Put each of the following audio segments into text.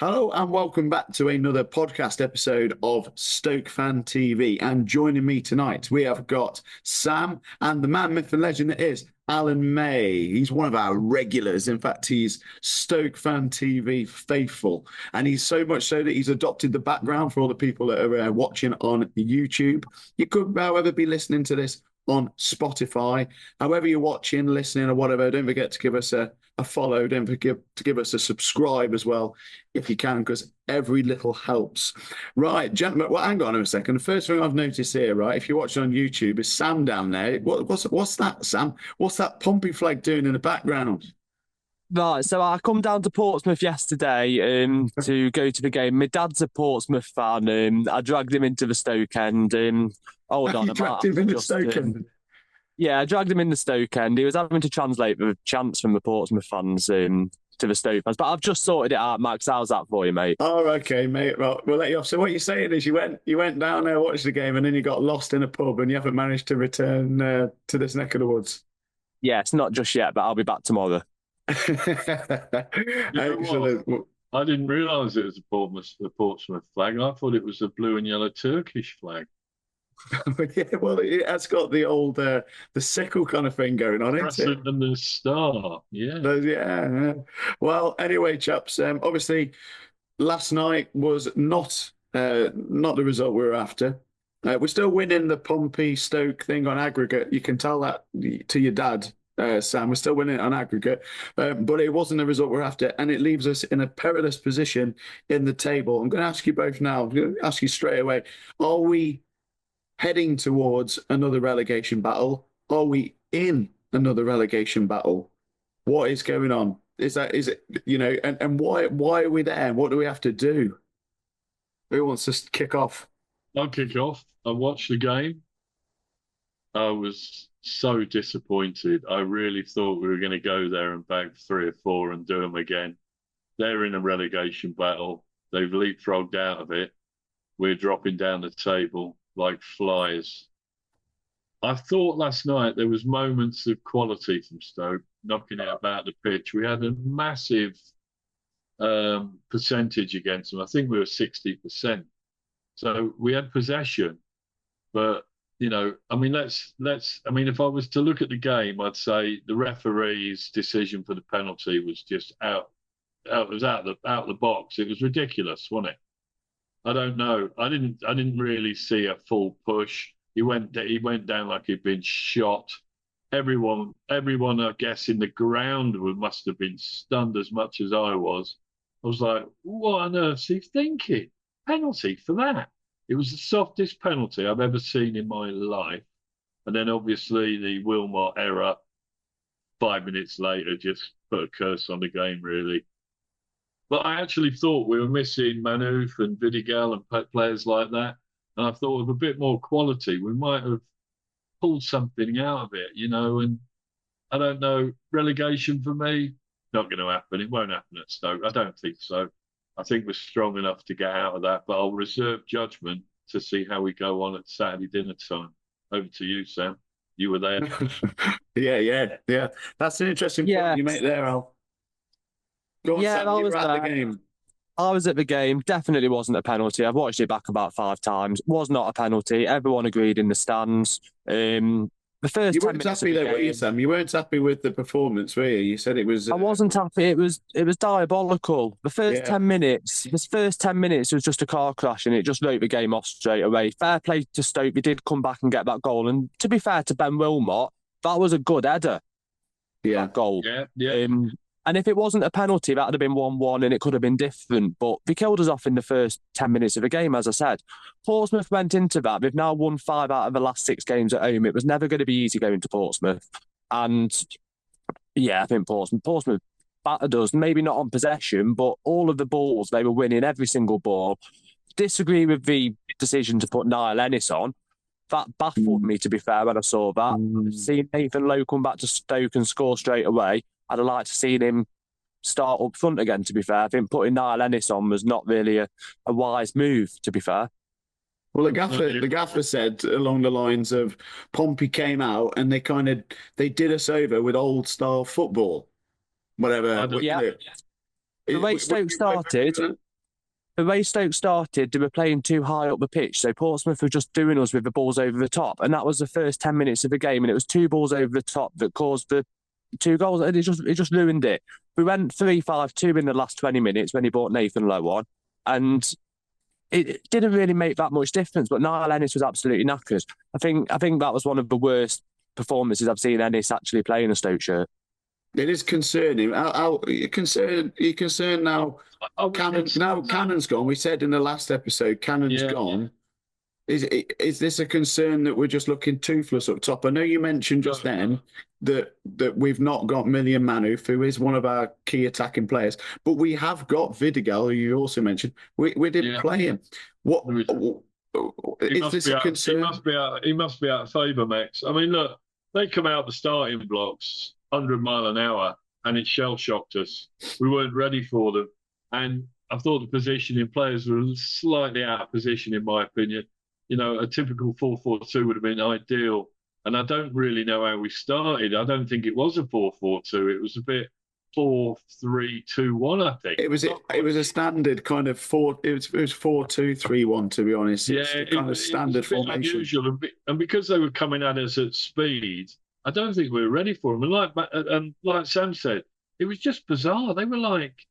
Hello and welcome back to another podcast episode of Stoke Fan TV. And joining me tonight, we have got Sam and the man, myth and legend that is Alan May. He's one of our regulars. In fact, he's Stoke Fan TV faithful. And he's so much so that he's adopted the background for all the people that are watching on YouTube. You could, however, be listening to this on Spotify. However you're watching, listening, or whatever, don't forget to give us a follow. Don't forget to give us a subscribe as well, if you can, because every little helps. Right, gentlemen, well, hang on a second. The first thing I've noticed here, right, if you're watching on YouTube, is Sam down there. What's that, Sam? What's that Pompey flag doing in the background? Right, so I come down to Portsmouth yesterday to go to the game. My dad's a Portsmouth fan. I dragged him into the Stoke end. Hold on, You dragged him in the Stoke end? Yeah, I dragged him in the Stoke end. He was having to translate the chants from the Portsmouth fans to the Stoke fans. But I've just sorted it out, Max. How's that for you, mate? Oh, okay, mate. Right, we'll let you off. So what you're saying is you went down there, watched the game, and then you got lost in a pub, and you haven't managed to return to this neck of the woods. Yeah, it's not just yet, but I'll be back tomorrow. Excellent. I didn't realise it was the Portsmouth flag. I thought it was the blue and yellow Turkish flag. Yeah, well, it has got the old the sickle kind of thing going on, isn't it? And the star, yeah. Yeah. Well, anyway, chaps. Obviously, last night was not the result we were after. We're still winning the Pompey Stoke thing on aggregate. You can tell that to your dad, Sam. We're still winning it on aggregate, but it wasn't the result we're after, and it leaves us in a perilous position in the table. I'm going to ask you both now. I'm going to ask you straight away: are we heading towards another relegation battle? Are we in another relegation battle? What is going on? Is it, and why are we there? What do we have to do? Who wants to kick off? I'll kick off. I watched the game. I was so disappointed. I really thought we were going to go there and bag 3 or 4 and do them again. They're in a relegation battle. They've leapfrogged out of it. We're dropping down the table like flies. I thought last night there was moments of quality from Stoke, knocking it about the pitch. We had a massive percentage against them. I think we were 60%. So we had possession, but if I was to look at the game, I'd say the referee's decision for the penalty was just out. It was out the box. It was ridiculous, wasn't it? I don't know. I didn't really see a full push. He went down like he'd been shot. Everyone, I guess, in the ground must have been stunned as much as I was. I was like, what on earth is he thinking? Penalty for that? It was the softest penalty I've ever seen in my life. And then obviously the Wilmot error 5 minutes later just put a curse on the game, really. But I actually thought we were missing Manoof and Vidigal and players like that. And I thought with a bit more quality, we might have pulled something out of it, and I don't know, relegation for me, not going to happen. It won't happen at Stoke. I don't think so. I think we're strong enough to get out of that, but I'll reserve judgment to see how we go on at Saturday dinner time. Over to you, Sam. You were there. Yeah. That's an interesting point you make there, Al. Go on, Sam, you were at the game. I was at the game. Definitely wasn't a penalty. I've watched it back about 5 times. Was not a penalty. Everyone agreed in the stands. The first 10 minutes happy there, were you, Sam? You weren't happy with the performance, were you? You said it was. I wasn't happy. It was diabolical. The first 10 minutes. This first 10 minutes was just a car crash, and it just wrote the game off straight away. Fair play to Stoke. We did come back and get that goal, and to be fair to Ben Wilmot, that was a good header. Yeah, that goal. Yeah. And if it wasn't a penalty, that would have been 1-1 and it could have been different. But they killed us off in the first 10 minutes of the game, as I said. Portsmouth went into that. They've now won 5 out of the last 6 games at home. It was never going to be easy going to Portsmouth. And yeah, I think Portsmouth battered us, maybe not on possession, but all of the balls, they were winning every single ball. Disagree with the decision to put Niall Ennis on. That baffled me, to be fair, when I saw that. Seeing Nathan Lowe come back to Stoke and score straight away, I'd have liked to see him start up front again, to be fair. I think putting Niall Ennis on was not really a wise move, to be fair. Well, the gaffer said along the lines of Pompey came out and they did us over with old style football. Whatever. The way Stoke started, the way Stoke started, they were playing too high up the pitch. So Portsmouth were just doing us with the balls over the top. And that was the first 10 minutes of the game. And it was 2 balls over the top that caused the 2 goals. And it just ruined it. We went 3-5-2 in the last 20 minutes when he brought Nathan Lowe on. And it didn't really make that much difference. But Niall Ennis was absolutely knackered. I think that was one of the worst performances I've seen Ennis actually play in a Stoke shirt. It is concerning. You're concerned now. Cannon's gone. We said in the last episode, Cannon's gone. Is this a concern that we're just looking toothless up top? I know you mentioned just then that we've not got Million Manuf, who is one of our key attacking players, but we have got Vidigal, who you also mentioned. We didn't play him. What is this a concern? He must be out of favour, Max. I mean, look, they come out the starting blocks 100 mile an hour, and it shell shocked us. We weren't ready for them, and I thought the positioning players were slightly out of position, in my opinion. You know, a typical 4-4-2 would have been ideal, and I don't really know how we started. I don't think it was a 4-4-2. It was a bit 4-3-2-1. I think it was a standard kind of 4. It was 4-2-3-1. To be honest, it's kind of standard formation. Unusual, and because they were coming at us at speed, I don't think we were ready for them. And like Sam said, it was just bizarre. They were like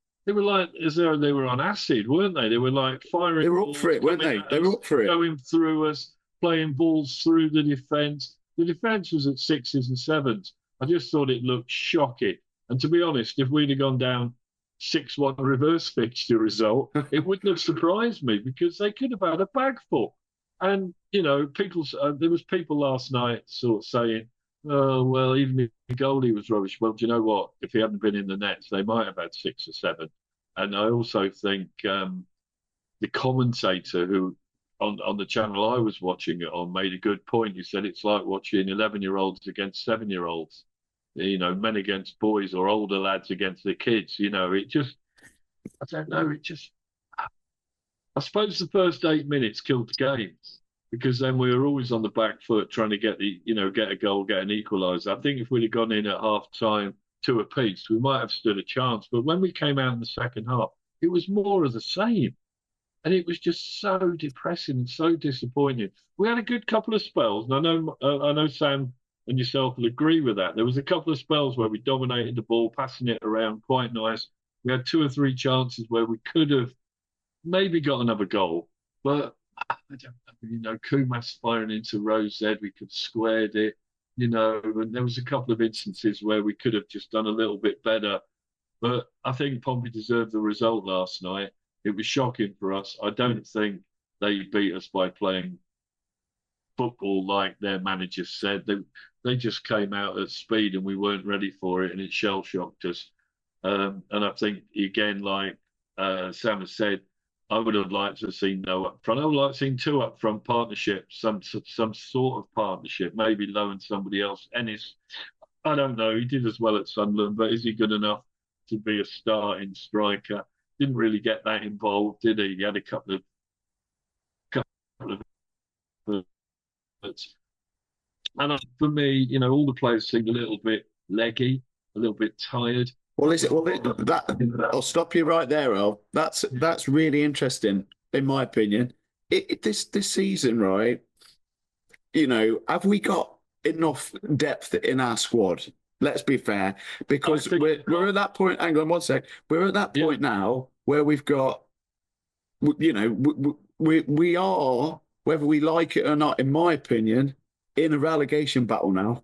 as though they were on acid, weren't they? They were like firing. They were up for it, weren't they? They were up for it. Going through us, playing balls through the defence. The defence was at 6s and 7s. I just thought it looked shocking. And to be honest, if we'd have gone down 6-1 reverse fixture result, it wouldn't have surprised me, because they could have had a bag full. And, you know, there was people last night sort of saying, oh, well, even if the goalie was rubbish. Well, do you know what? If he hadn't been in the nets, they might have had 6 or 7. And I also think the commentator who on the channel I was watching it on made a good point. He said it's like watching 11-year-olds against 7-year-olds, you know, men against boys, or older lads against the kids. You know, I don't know. I suppose the first 8 minutes killed the game, because then we were always on the back foot trying to get a goal, get an equaliser. I think if we'd have gone in at half time 2 apiece, we might have stood a chance. But when we came out in the second half, it was more of the same. And it was just so depressing and so disappointing. We had a good couple of spells, and I know Sam and yourself will agree with that. There was a couple of spells where we dominated the ball, passing it around quite nice. We had 2 or 3 chances where we could have maybe got another goal, but I don't know, you know, Kumas firing into Rose Z, we could have squared it, you know, and there was a couple of instances where we could have just done a little bit better. But I think Pompey deserved the result last night. It was shocking for us. I don't think they beat us by playing football like their manager said. They just came out at speed and we weren't ready for it, and it shell-shocked us. And I think, again, like Sam has said, I would have liked to have seen no up front. I would like to have seen 2 up front partnerships, some sort of partnership, maybe Lowe and somebody else. Ennis, I don't know. He did as well at Sunderland, but is he good enough to be a starting striker? Didn't really get that involved, did he? He had a couple of and for me, you know, all the players seemed a little bit leggy, a little bit tired. I'll stop you right there, Al. That's really interesting, in my opinion. This season, right? You know, have we got enough depth in our squad? Let's be fair, because we're at that point. Hang on one sec. We're at that point now where we've got, you know, we are, whether we like it or not, in my opinion, in a relegation battle now.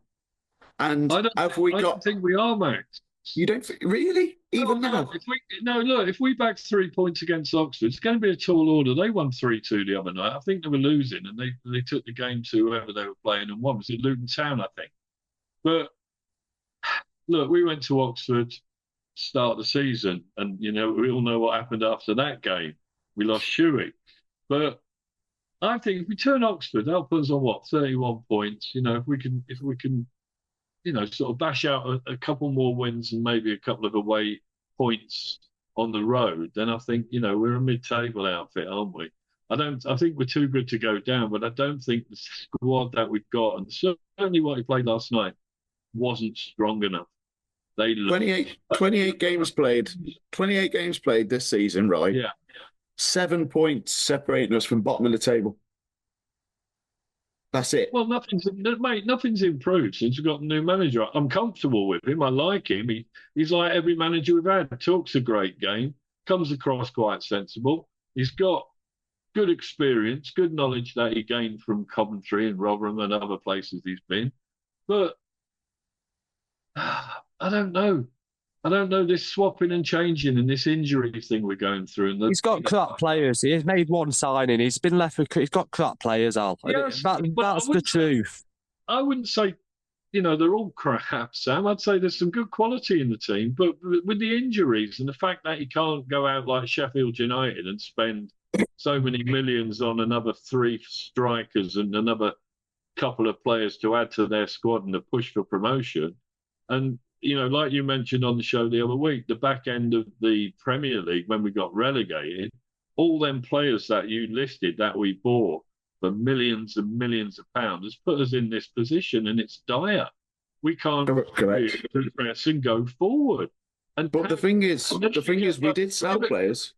And I don't think we are, Max. You don't think, really? Even now? If we back 3 points against Oxford, it's going to be a tall order. They won 3-2 the other night. I think they were losing, and they took the game to whoever they were playing and won. Was it Luton Town, I think? But look, we went to Oxford start the season, and you know, we all know what happened after that game. We lost Shuey. But I think if we turn Oxford, that'll put us on 31 points. You know, if we can, you know, sort of bash out a couple more wins and maybe a couple of away points on the road, then I think, you know, we're a mid-table outfit, aren't we? I think we're too good to go down, but I don't think the squad that we've got, and certainly what he played last night, wasn't strong enough. 28 games played this season, right? Yeah. 7 points separating us from bottom of the table. That's it. Well, nothing's improved since we got a new manager. I'm comfortable with him. I like him. He's like every manager we've had. Talks a great game, comes across quite sensible. He's got good experience, good knowledge that he gained from Coventry and Rotherham and other places he's been. But I don't know. I don't know this swapping and changing and this injury thing we're going through. And He's got crap players. He's made one signing. He's been left with. He's got crap players, Al. Yes, That's the truth. I wouldn't say, they're all crap, Sam. I'd say there's some good quality in the team, but with the injuries and the fact that he can't go out like Sheffield United and spend so many millions on another 3 strikers and another couple of players to add to their squad and to push for promotion. And, like you mentioned on the show the other week, the back end of the Premier League, when we got relegated, all them players that you listed that we bought for millions and millions of pounds has put us in this position, and it's dire. We can't press and go forward. But the thing is, we did sell players.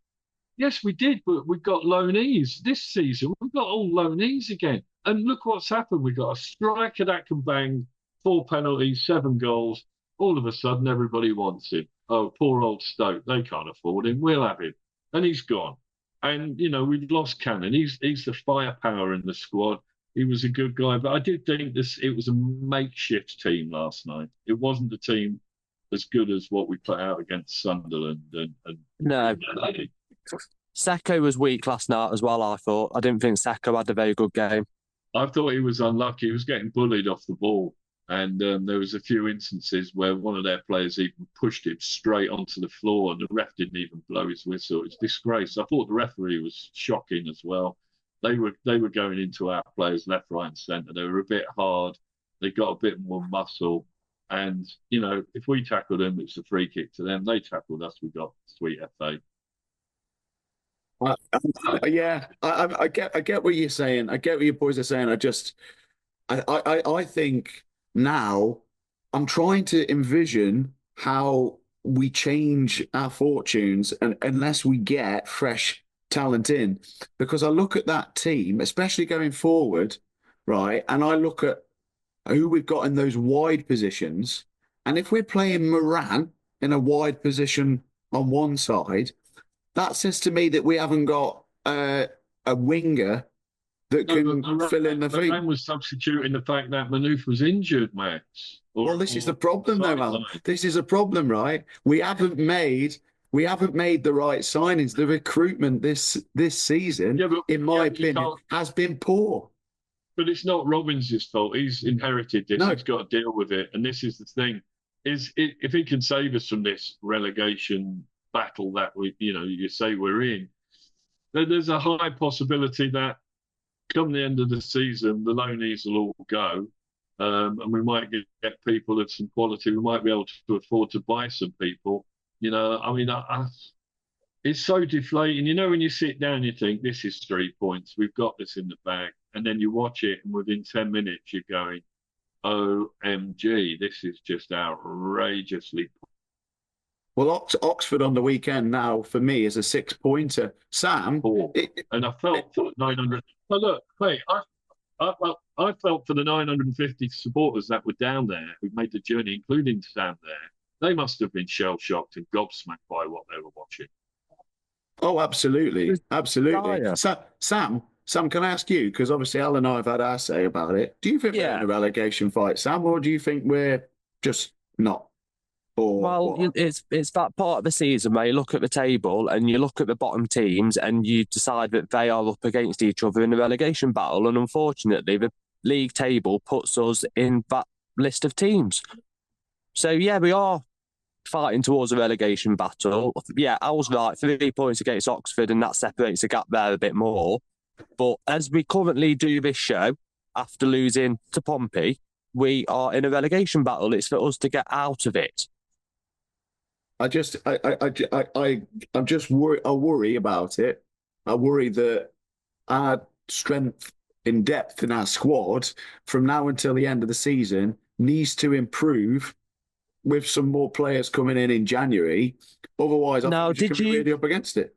Yes, we did, but we've got loanees this season. We've got all loanees again. And look what's happened. We've got a striker that can bang 4 penalties, 7 goals. All of a sudden, everybody wants him. Oh, poor old Stoke. They can't afford him. We'll have him. And he's gone. And, we've lost Cannon. He's the firepower in the squad. He was a good guy. But I did think it was a makeshift team last night. It wasn't the team as good as what we put out against Sunderland. No. Sacco was weak last night as well, I thought. I didn't think Sacco had a very good game. I thought he was unlucky. He was getting bullied off the ball. And there was a few instances where one of their players even pushed him straight onto the floor and the ref didn't even blow his whistle. It's disgrace. I thought the referee was shocking as well. They were going into our players left, right and centre. They were a bit hard. They got a bit more muscle. And, if we tackled them, it's a free kick to them. They tackled us. We got sweet FA. Yeah, I get what you're saying. I get what your boys are saying. I think now I'm trying to envision how we change our fortunes and unless we get fresh talent in. Because I look at that team, especially going forward, right? And I look at who we've got in those wide positions. And if we're playing Moran in a wide position on one side, that says to me that we haven't got a winger that can fill in the feet. Moran was substituting the fact that Manouf was injured, Max. This is the problem, though, Alan. This is a problem, right? We haven't made the right signings. The recruitment this season, in my opinion, has been poor. But it's not Robbins' fault. He's inherited this. No. He's got to deal with it. And this is the thing: if he can save us from this relegation battle that you say we're in, then there's a high possibility that come the end of the season, the loanees will all go, and we might get people of some quality. We might be able to afford to buy some people. It's so deflating. When you sit down, you think, this is 3 points. We've got this in the bag. And then you watch it, and within 10 minutes, you're going, OMG, this is just outrageously. Well, Oxford on the weekend now, for me, is a 6-pointer. Sam? And I felt for 900. But look, mate, I felt for the 950 supporters that were down there who made the journey, including Sam there. They must have been shell-shocked and gobsmacked by what they were watching. Oh, absolutely. Absolutely. Sam, can I ask you, because obviously Al and I have had our say about it, do you think we're in a relegation fight, Sam, or do you think we're just not? It's that part of the season where you look at the table and you look at the bottom teams and you decide that they are up against each other in the relegation battle. And unfortunately, the league table puts us in that list of teams. So, we are fighting towards a relegation battle. Yeah, I was right. 3 points against Oxford, and that separates the gap there a bit more. But as we currently do this show, after losing to Pompey, we are in a relegation battle. It's for us to get out of it. I'm just worried. I worry about it. I worry that our strength in depth in our squad from now until the end of the season needs to improve with some more players coming in January. Otherwise, I think we're really up against it.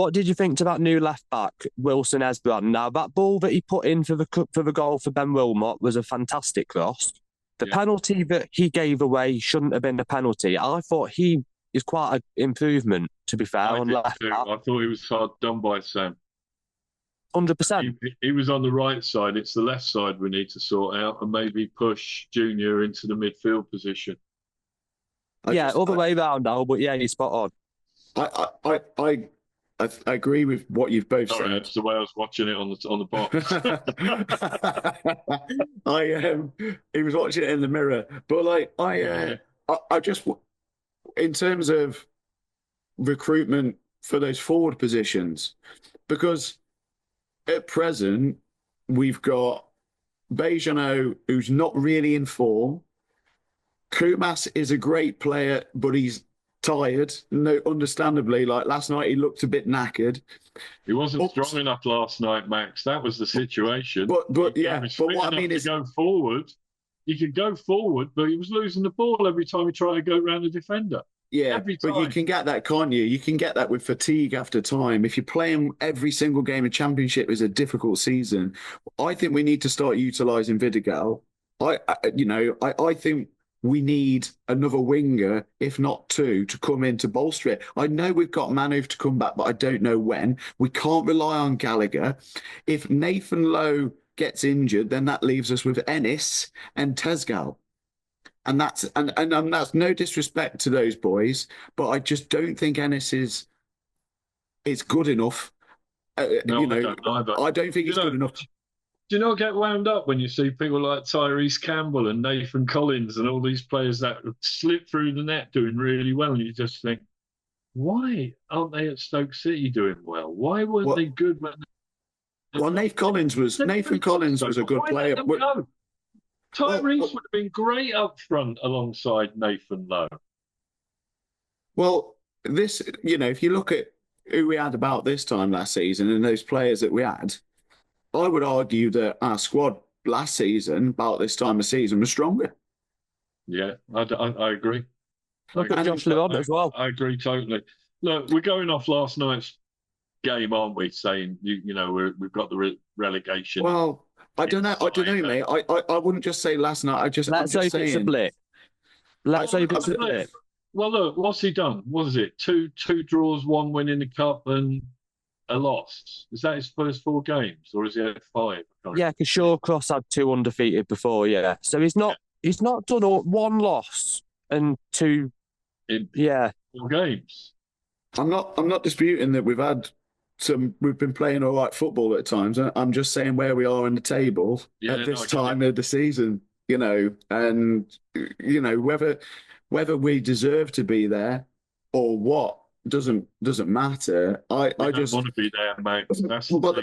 What did you think to that new left back, Wilson Esbrand? Now, that ball that he put in for the goal for Ben Wilmot was a fantastic cross. The penalty that he gave away shouldn't have been a penalty. I thought he is quite an improvement, to be fair, on left back. I thought he was hard done by Sam. 100%. He was on the right side. It's the left side we need to sort out and maybe push Junior into the midfield position. Other way round now, but yeah, you're spot on. I agree with what you've both said. That's the way I was watching it on the box. He was watching it in the mirror, but I just, in terms of recruitment for those forward positions, because at present we've got Bejano, who's not really in form. Kumas is a great player, but he's tired. No, understandably, like last night, he looked a bit knackered. He wasn't strong enough last night, Max. That was the situation. But what I mean is, go forward. He could go forward, but he was losing the ball every time he tried to go around the defender. Yeah, but you can get that, can't you? You can get that with fatigue after time. If you're playing every single game of Championship is a difficult season. I think we need to start utilising Vidigal. I think we need another winger, if not two, to come in to bolster it. I know we've got Manu to come back, but I don't know when. We can't rely on Gallagher. If Nathan Lowe gets injured, then that leaves us with Ennis and Tezgal. And that's no disrespect to those boys, but I just don't think Ennis is good enough. I don't either. I don't think he's good enough. Do you not get wound up when you see people like Tyrese Campbell and Nathan Collins and all these players that slip through the net doing really well, and you just think, why aren't they at Stoke City doing well? Why weren't they good when? Well, Nathan Collins was a good player. Tyrese would have been great up front alongside Nathan Lowe. Well, if you look at who we had about this time last season and those players that we had, I would argue that our squad last season, about this time of season, was stronger. Yeah, I agree. Look at Josh Levon as well. I agree totally. Look, we're going off last night's game, aren't we? Saying we've got the relegation. Well, I don't know, mate. I wouldn't just say last night. Let's hope it's a blip. Let's hope it's a blip. Well, look, what's he done? What is it? Two draws, one win in the cup, and a loss. Is that his first 4 games, or is he had 5? Yeah, because Shawcross had 2 undefeated before. Yeah, so he's not done 1 loss and 2. In 4 games. I'm not disputing that we've been playing all right football at times. I'm just saying where we are in the table at this time of the season. And whether we deserve to be there or what doesn't matter. I just want to be there, mate. That's whether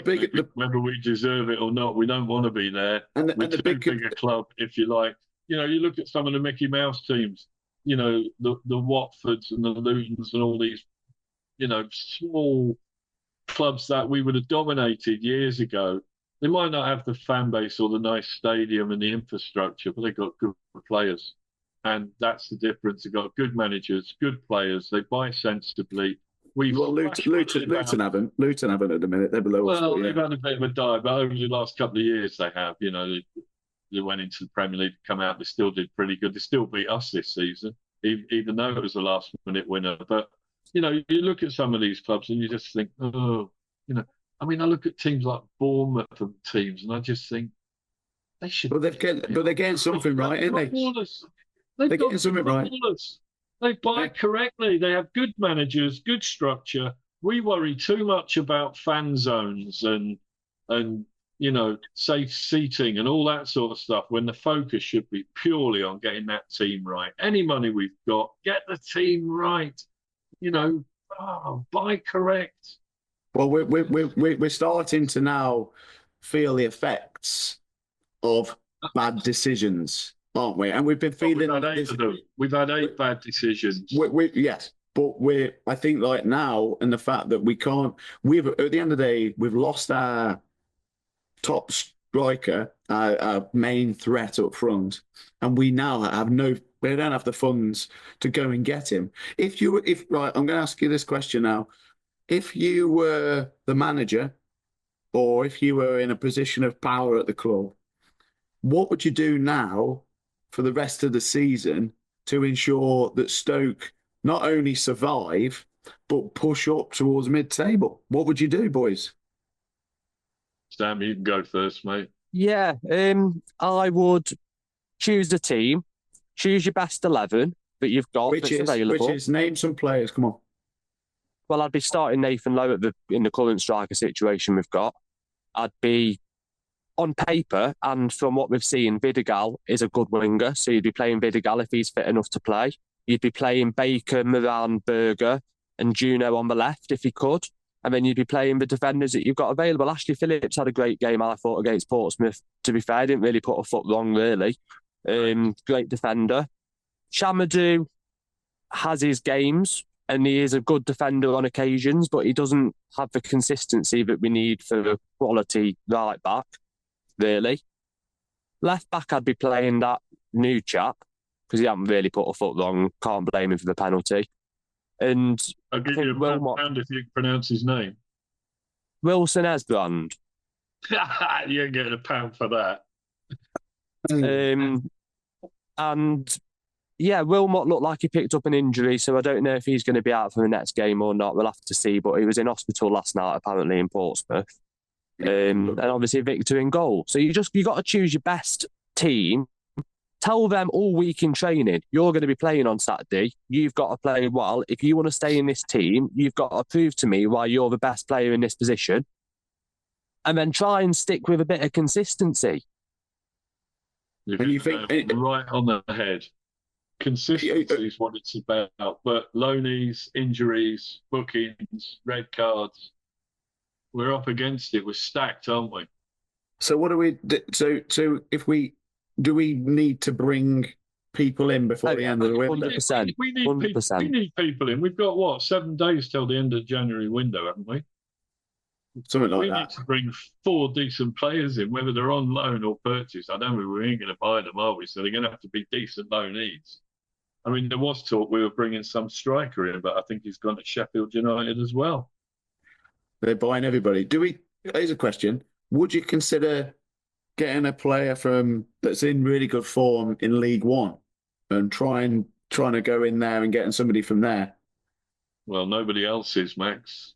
we deserve it or not, we don't want to be there. We're too big a club, if you like. You look at some of the Mickey Mouse teams. The Watfords and the Lutons and all these, small clubs that we would have dominated years ago. They might not have the fan base or the nice stadium and the infrastructure, but they've got good players. And that's the difference. They've got good managers, good players. They buy sensibly. Luton haven't. Luton haven't at the minute. They're below us. Well, they've had a bit of a dive, but over the last couple of years they have. They went into the Premier League, come out. They still did pretty good. They still beat us this season, even though it was a last-minute winner. But you look at some of these clubs and you just think, I look at teams like Bournemouth and teams, and I just think they should. But they're getting something right, aren't they? They're getting something right. They buy correctly. They have good managers, good structure. We worry too much about fan zones and safe seating and all that sort of stuff when the focus should be purely on getting that team right. Any money we've got, get the team right. Buy correct. Well, we're starting to now feel the effects of bad decisions, aren't we? And we've been feeling. We've had 8 bad decisions. Yes, but I think like now, and the fact that we can't. At the end of the day, we've lost our top striker, our main threat up front, and we now have we don't have the funds to go and get him. I'm going to ask you this question now. if you were the manager or if you were in a position of power at the club, what would you do now for the rest of the season to ensure that Stoke not only survive, but push up towards mid-table? What would you do, boys? Sam, you can go first, mate. Yeah, I would choose a team, choose your best 11 that you've got that's available. Which is, name some players, come on. Well, I'd be starting Nathan Lowe in the current striker situation we've got. I'd be, on paper, and from what we've seen, Vidigal is a good winger, so you'd be playing Vidigal if he's fit enough to play. You'd be playing Baker, Moran, Berger, and Juno on the left if he could. And then you'd be playing the defenders that you've got available. Ashley Phillips had a great game, I thought, against Portsmouth. To be fair, didn't really put a foot wrong, really. Great defender. Shamadou has his games, and he is a good defender on occasions, but he doesn't have the consistency that we need for a quality right back, really. Left back, I'd be playing that new chap, because he hasn't really put a foot wrong. Can't blame him for the penalty. And I'll give you a pound if you can pronounce his name. Wilson Esbrand. You ain't getting a pound for that. And yeah, Wilmot looked like he picked up an injury, so I don't know if he's going to be out for the next game or not. We'll have to see. But he was in hospital last night, apparently in Portsmouth. And obviously Victor in goal. So you got to choose your best team. Tell them all week in training, you're going to be playing on Saturday. You've got to play well. If you want to stay in this team, you've got to prove to me why you're the best player in this position. And then try and stick with a bit of consistency. And you think right on the head. Consistency is what it's about. But loanies, injuries, bookings, red cards, we're up against it. We're stacked, aren't we? So what do we do? So if we do, we need to bring people in before the end of the window. 100%. We need people in. We've got what, 7 days till the end of the January window, haven't we? Something like we that. We need to bring 4 decent players in, whether they're on loan or purchase. I don't know, we ain't going to buy them, are we? So they're going to have to be decent loanees. I mean, there was talk we were bringing some striker in, but I think he's gone to Sheffield United as well. They're buying everybody. Here's a question. Would you consider getting a player that's in really good form in League One and trying to go in there and getting somebody from there? Well, nobody else is, Max.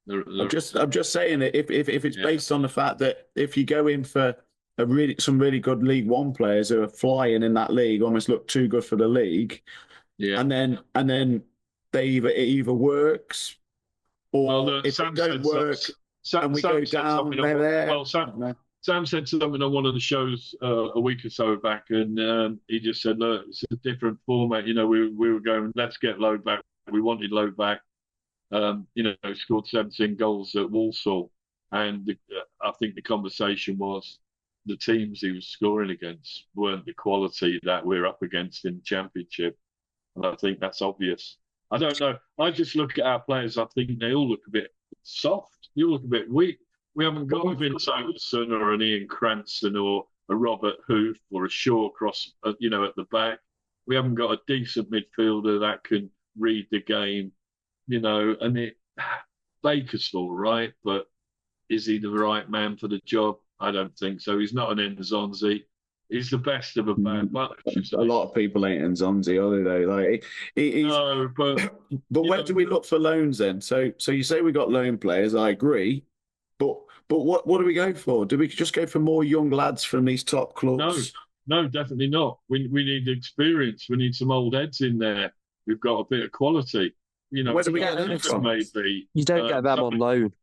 I'm just saying that if it's based on the fact that if you go in for some really good League One players who are flying in that league, almost look too good for the league, and then it either works or if it don't work and we go down there. Well, Sam said something on one of the shows a week or so back, and he just said, "Look, it's a different format. You know, we were going, let's get Lowe back. We wanted Lowe back. Scored 17 goals at Walsall, and I think the conversation was the teams he was scoring against weren't the quality that we're up against in the Championship, and I think that's obvious. I don't know. I just look at our players. I think they all look a bit soft. They all look a bit weak. We haven't got a Vince Anderson or an Ian Cranston or a Robert Hoof or a Shawcross, at the back. We haven't got a decent midfielder that can read the game, and Baker's all right, but is he the right man for the job? I don't think so. He's not an Nzonzi. He's the best of a bad bunch. A lot of people ain't Nzonzi, are they? Like, no, but where do we look for loans then? So you say we got loan players. I agree, but what do we go for? Do we just go for more young lads from these top clubs? No, definitely not. We need experience. We need some old heads in there. We've got a bit of quality. Where do we get them from? Maybe you don't get them on loan.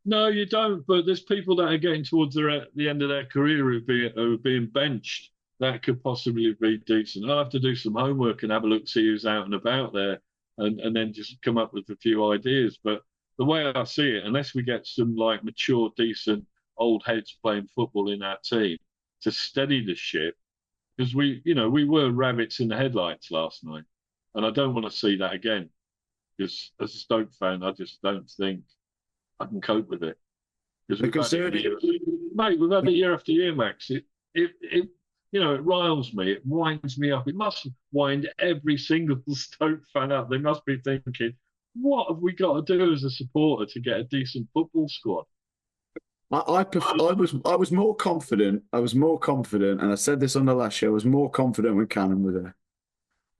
No, you don't. But there's people that are getting towards the end of their career who are being benched that could possibly be decent. I'll have to do some homework and have a look, see who's out and about there, and then just come up with a few ideas. But the way I see it, unless we get some like mature, decent old heads playing football in our team to steady the ship, because we were rabbits in the headlights last night, and I don't want to see that again. Because as a Stoke fan, I just don't think I can cope with it. Because we've had it year after year, Max. It riles me. It winds me up. It must wind every single Stoke fan up. They must be thinking, what have we got to do as a supporter to get a decent football squad? I was more confident. I was more confident, and I said this on the last show. I was more confident when Cannon was there.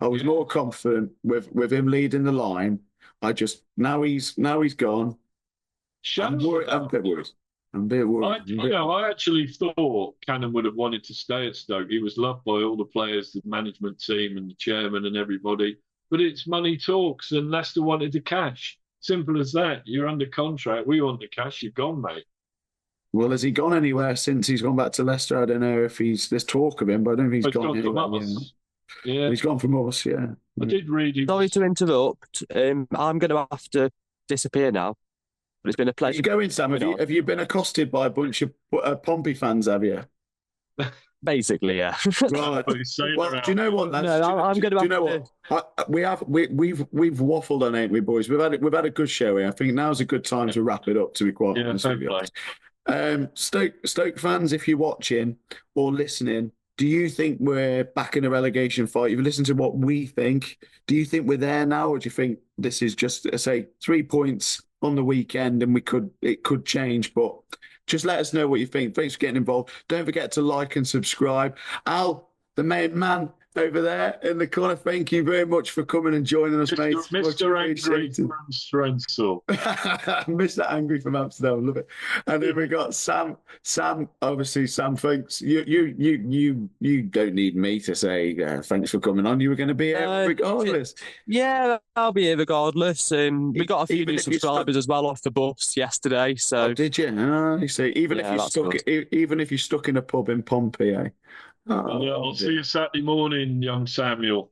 I was more confident with him leading the line. Now he's gone. I'm worried. I'm a bit worried. I'm a bit worried. I actually thought Cannon would have wanted to stay at Stoke. He was loved by all the players, the management team, and the chairman, and everybody. But it's money talks, and Leicester wanted the cash. Simple as that. You're under contract. We want the cash. You're gone, mate. Well, has he gone anywhere since he's gone back to Leicester? I don't know if there's talk of him, but I don't think he's gone anywhere. Yeah. He's gone from us, yeah. I did read. Sorry to interrupt. I'm going to have to disappear now. But it's been a pleasure. You going, Sam? Have you been accosted by a bunch of Pompey fans? Have you? Basically, yeah. Right. Well, do you know what? I'm going to. Do you know what? We've waffled on, ain't we, boys? We've had a good show here. I think now's a good time to wrap it up. To be quite honest with you. Stoke fans, if you're watching or listening, do you think we're back in a relegation fight? You've listened to what we think. Do you think we're there now, or do you think this is just, say, 3 points on the weekend and it could change? But just let us know what you think. Thanks for getting involved. Don't forget to like and subscribe. Al, the main man over there in the corner, thank you very much for coming and joining us, mate. Mr. Angry from Strensel. Mr. Angry from Amsterdam, love it. And then we got Sam. Sam, obviously, Sam, thanks. You don't need me to say thanks for coming on. You were going to be here regardless. Yeah, I'll be here regardless. We got a few new subscribers as well off the bus yesterday. So did you? You see, even if you're stuck in a pub in Pompey, eh? I'll see you Saturday morning, young Samuel.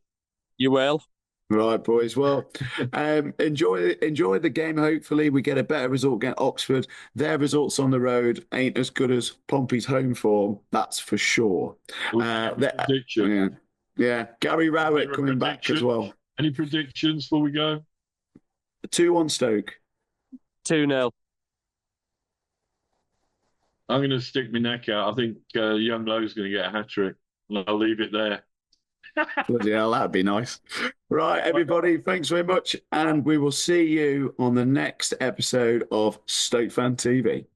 You will. Right, boys. Well, enjoy the game. Hopefully, we get a better result against Oxford. Their results on the road ain't as good as Pompey's home form. That's for sure. Yeah. Gary Rowett coming back as well. Any predictions before we go? 2-1 Stoke. 2-0. I'm going to stick my neck out. I think young Lowe's going to get a hat-trick. And I'll leave it there. Bloody hell, that'd be nice. Right, everybody, thanks very much. And we will see you on the next episode of Stoke Fan TV.